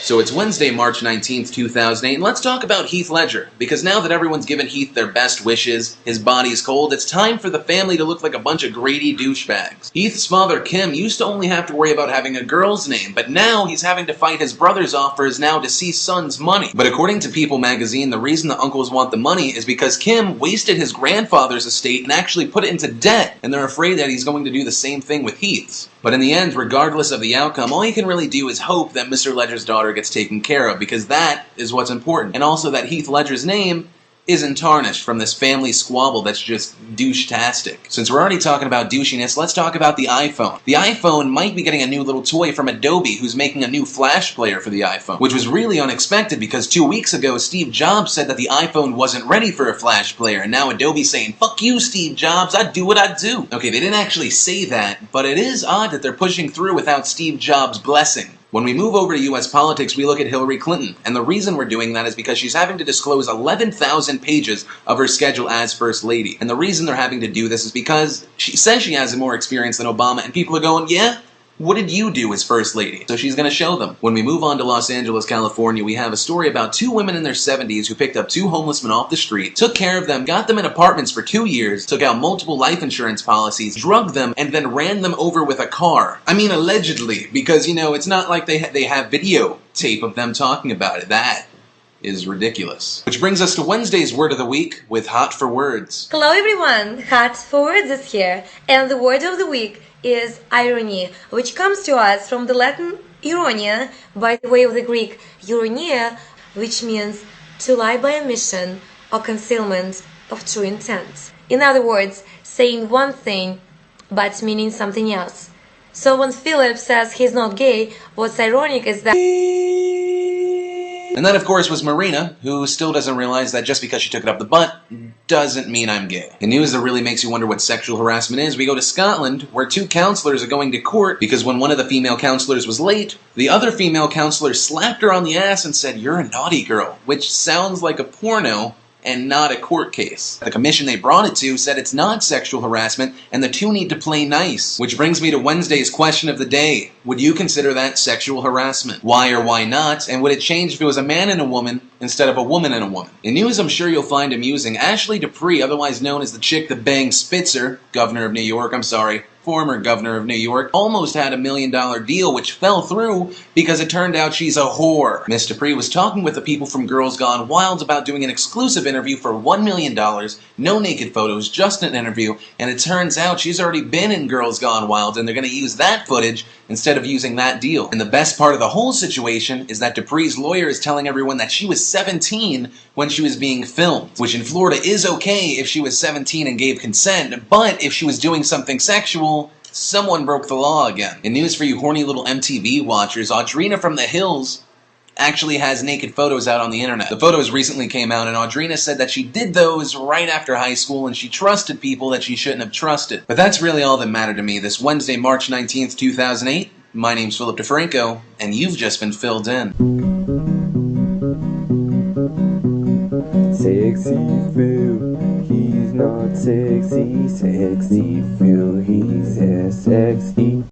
So it's Wednesday, March 19th, 2008, and let's talk about Heath Ledger. Because now that everyone's given Heath their best wishes, his body's cold, it's time for the family to look like a bunch of greedy douchebags. Heath's father, Kim, used to only have to worry about having a girl's name, but now he's having to fight his brothers off for his now deceased son's money. But according to People magazine, the reason the uncles want the money is because Kim wasted his grandfather's estate and actually put it into debt, and they're afraid that he's going to do the same thing with Heath's. But in the end, regardless of the outcome, all you can really do is hope that Mr. Ledger's daughter gets taken care of, because that is what's important. And also that Heath Ledger's name isn't tarnished from this family squabble that's just douche-tastic. Since we're already talking about douchiness, let's talk about the iPhone. The iPhone might be getting a new little toy from Adobe, who's making a new flash player for the iPhone, which was really unexpected because 2 weeks ago, Steve Jobs said that the iPhone wasn't ready for a flash player, and now Adobe's saying, "Fuck you, Steve Jobs, I do what I do." Okay, they didn't actually say that, but it is odd that they're pushing through without Steve Jobs' blessing. When we move over to U.S. politics, we look at Hillary Clinton, and the reason we're doing that is because she's having to disclose 11,000 pages of her schedule as First Lady. And the reason they're having to do this is because she says she has more experience than Obama, and people are going, yeah? What did you do as First Lady? So she's going to show them. When we move on to Los Angeles, California, we have a story about 2 women in their 70s who picked up 2 homeless men off the street, took care of them, got them in apartments for 2 years, took out multiple life insurance policies, drugged them, and then ran them over with a car. I mean, allegedly, because, you know, it's not like they have videotape of them talking about it. That is ridiculous. Which brings us to Wednesday's Word of the Week with Hot for Words. Hello everyone, Hot for Words is here, and the word of the week is irony, which comes to us from the Latin ironia, by the way of the Greek ironia, which means to lie by omission or concealment of true intent. In other words, saying one thing but meaning something else. So when Philip says he's not gay, what's ironic is that... And that, of course, was Marina, who still doesn't realize that just because she took it up the butt doesn't mean I'm gay. In news that really makes you wonder what sexual harassment is, we go to Scotland, where 2 counselors are going to court because when one of the female counselors was late, the other female counselor slapped her on the ass and said, "You're a naughty girl," which sounds like a porno and not a court case. The commission they brought it to said it's not sexual harassment, and the 2 need to play nice. Which brings me to Wednesday's question of the day. Would you consider that sexual harassment? Why or why not? And would it change if it was a man and a woman instead of a woman and a woman? In news I'm sure you'll find amusing, Ashley Dupree, otherwise known as the chick that banged Spitzer, former governor of New York, almost had a $1 million deal, which fell through because it turned out she's a whore. Miss Dupree was talking with the people from Girls Gone Wild about doing an exclusive interview for $1 million, no naked photos, just an interview, and it turns out she's already been in Girls Gone Wild, and they're going to use that footage instead of using that deal. And the best part of the whole situation is that Dupree's lawyer is telling everyone that she was 17 when she was being filmed, which in Florida is okay if she was 17 and gave consent, but if she was doing something sexual, someone broke the law again. In news for you horny little MTV watchers, Audrina from the Hills actually has naked photos out on the internet. The photos recently came out, and Audrina said that she did those right after high school and she trusted people that she shouldn't have trusted. But that's really all that mattered to me this Wednesday, March 19th, 2008. My name's Philip DeFranco, and you've just been filled in. Sexy Phil, he's not sexy. Sexy Phil, he's sexy.